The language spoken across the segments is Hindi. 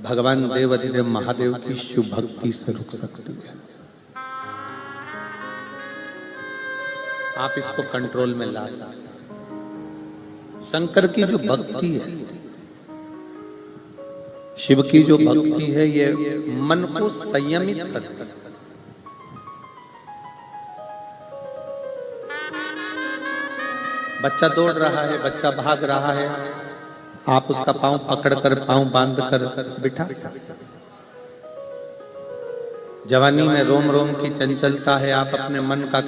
भगवान देवाधिदेव महादेव की शुभ भक्ति से रुक सकती है। आप इसको कंट्रोल में ला सकते हैं। शंकर की जो भक्ति है, शिव की जो भक्ति है, ये मन को संयमित करती है। बच्चा दौड़ रहा है, बच्चा भाग रहा है, आप उसका पांव पकड़कर, पांव बांध कर बिठा सकते। जवानी में रोम रोम की चंचलता है, आप अपने मन का,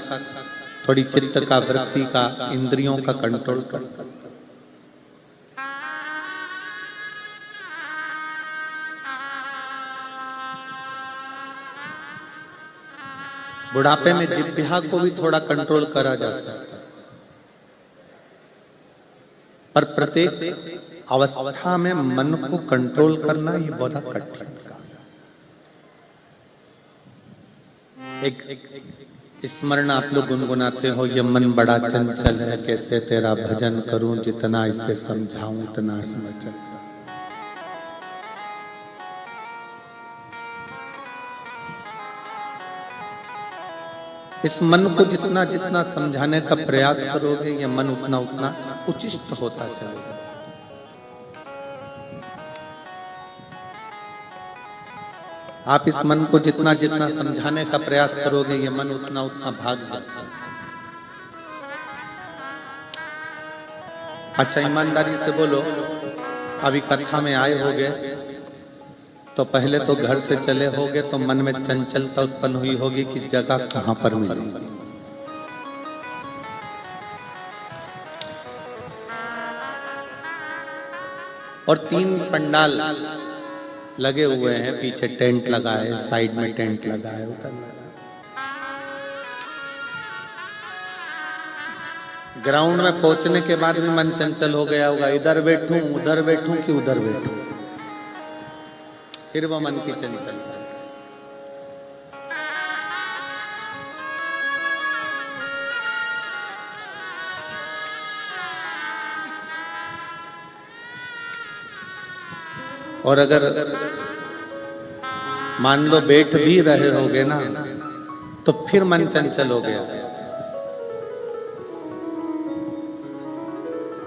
थोड़ी चित्त का, वृत्ति का, इंद्रियों का कंट्रोल कर सकते। बुढ़ापे में जिह्वा को भी थोड़ा कंट्रोल करा जा सकता है, पर प्रत्येक अवस्था में मन को कंट्रोल करना ये बड़ा कठिन काम है। एक स्मरण आप लोग गुनगुनाते हो, ये मन बड़ा चंचल है, कैसे तेरा भजन करूं, जितना इसे समझाऊं उतना ही मैं चल। इस मन को जितना जितना समझाने का प्रयास करोगे, ये मन उतना उतना उचिष्ट होता चलेगा। आप इस मन को जितना जितना समझाने का प्रयास करोगे, ये मन उतना उतना भाग जाता है। अच्छा, ईमानदारी से बोलो, अभी कथा में आए होगे तो पहले तो घर से चले होगे तो मन में चंचलता उत्पन्न हुई होगी कि जगह कहां पर मिलेगी। और 3 पंडाल लगे हुए हैं, पीछे टेंट लगा है, साइड में टेंट लगा है, उधर लगा है। ग्राउंड में पहुंचने के बाद भी मन चंचल हो गया होगा, इधर बैठूं कि उधर बैठूं, फिर वो मन की चंचलता। और अगर मान लो बैठ भी रहे होगे ना, तो फिर मन चंचल हो गया।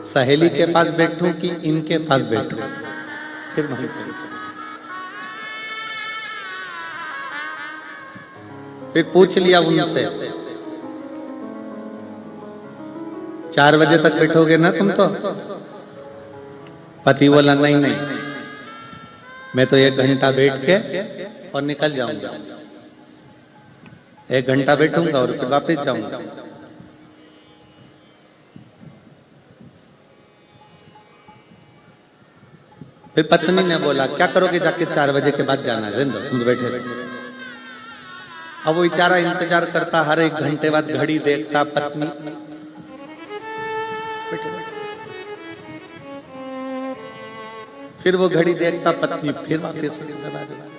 सहेली के पास बैठूं कि इनके पास बैठूं, फिर मन चंचल। फिर पूछ लिया उनसे, 4 बजे तक बैठोगे ना तुम? तो पति बोला नहीं, मैं तो 1 घंटा बैठ के और निकल जाऊंगा। 1 घंटा बैठूंगा और फिर वापस जाऊंगा। फिर पत्नी ने बोला, क्या करोगे जाके, 4 बजे के बाद जाना है, तुम तो बैठे रहो। अब वो बेचारा इंतजार करता, हर 1 घंटे बाद घड़ी देखता, पत्नी फिर वो घड़ी देखता, पत्नी फिर वापस चला जाता।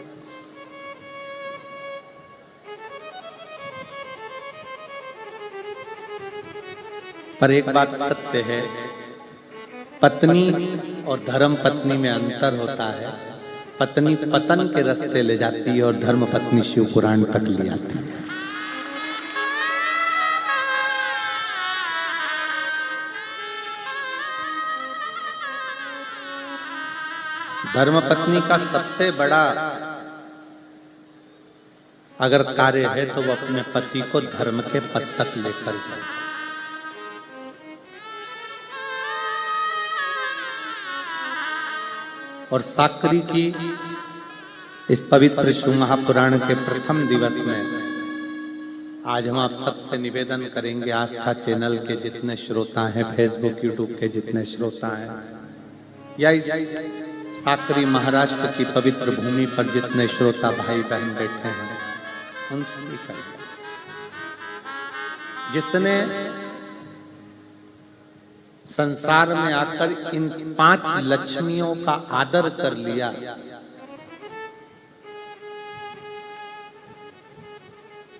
पर एक बात सत्य है, पत्नी और धर्म पत्नी में अंतर होता है। पत्नी पतन के रास्ते ले जाती है और धर्म पत्नी शिव पुराण तक ले आती है। धर्म पत्नी का सबसे बड़ा अगर कार्य है तो वो अपने पति को धर्म के पद तक लेकर जाए। और साकरी की इस पवित्र शिव महापुराण के प्रथम दिवस में आज हम आप सबसे निवेदन करेंगे, आस्था चैनल के जितने श्रोता हैं, फेसबुक यूट्यूब के जितने श्रोता हैं, या इस साकरी महाराष्ट्र की पवित्र भूमि पर जितने श्रोता भाई बहन बैठे हैं, उन सभी का, जिसने संसार में आकर इन 5 लक्ष्मियों का आदर कर लिया,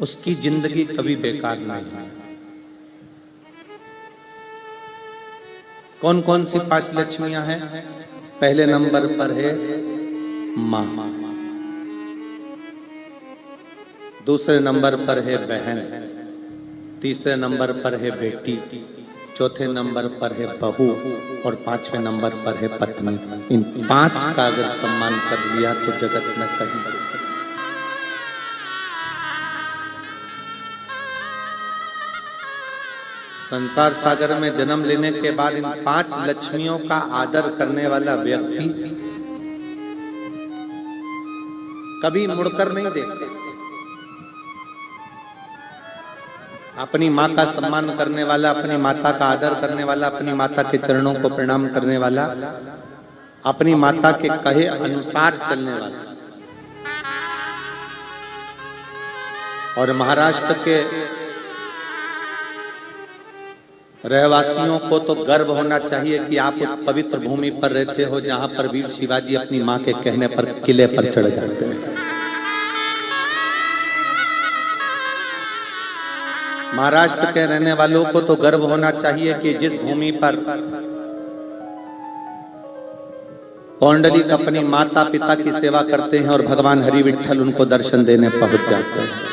उसकी जिंदगी कभी बेकार नहीं है। कौन कौन सी 5 लक्ष्मियां हैं? पहले नंबर पर है माँ, दूसरे नंबर पर है बहन, तीसरे नंबर पर है बेटी, चौथे नंबर पर है बहू और पांचवें नंबर पर है पत्नी। इन 5 का अगर सम्मान कर लिया तो जगत में कहीं संसार सागर में जन्म लेने के बाद इन 5 लक्ष्मियों का आदर करने वाला व्यक्ति कभी मुड़कर नहीं देखते। अपनी माँ का सम्मान करने वाला, अपनी माता का आदर करने वाला, अपनी माता के चरणों को प्रणाम करने वाला, अपनी माता के कहे अनुसार चलने वाला। और महाराष्ट्र के रहवासियों को तो गर्व होना चाहिए कि आप उस पवित्र भूमि पर रहते हो जहां पर वीर शिवाजी अपनी मां के कहने पर किले पर चढ़ जाते हैं। महाराष्ट्र के रहने वालों को तो गर्व होना चाहिए कि जिस भूमि पर पौंडलिक अपनी माता पिता की सेवा करते हैं और भगवान हरि विठ्ठल उनको दर्शन देने पहुंच जाते हैं।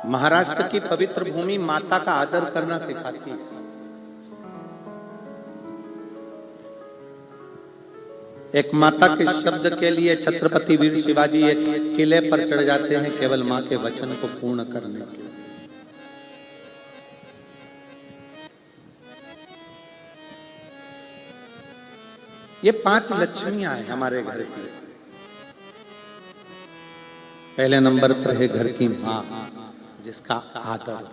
महाराष्ट्र की पवित्र भूमि माता का आदर करना सिखाती है। एक माता के शब्द के लिए छत्रपति वीर शिवाजी एक किले पर चढ़ जाते हैं केवल मां के वचन को पूर्ण करने के लिए। ये 5 लक्ष्मियां हैं हमारे घर की। पहले नंबर पर है घर की मां जिसका आदर,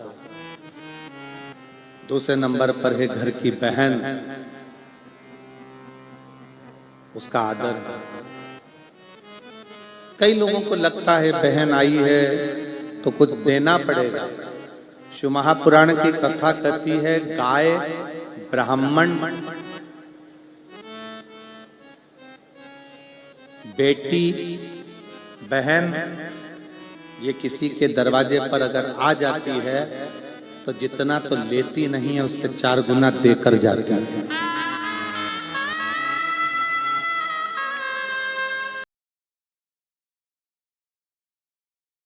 दूसरे नंबर पर है घर की बहन, उसका आदर। कई लोगों को लगता है बहन आई है तो कुछ देना पड़ेगा। शिव महापुराण की कथा कहती है गाय, ब्राह्मण, बेटी, बहन ये किसी के दरवाजे पर अगर आ जाती है तो जितना तो लेती नहीं है उससे 4 गुना देकर जाती है।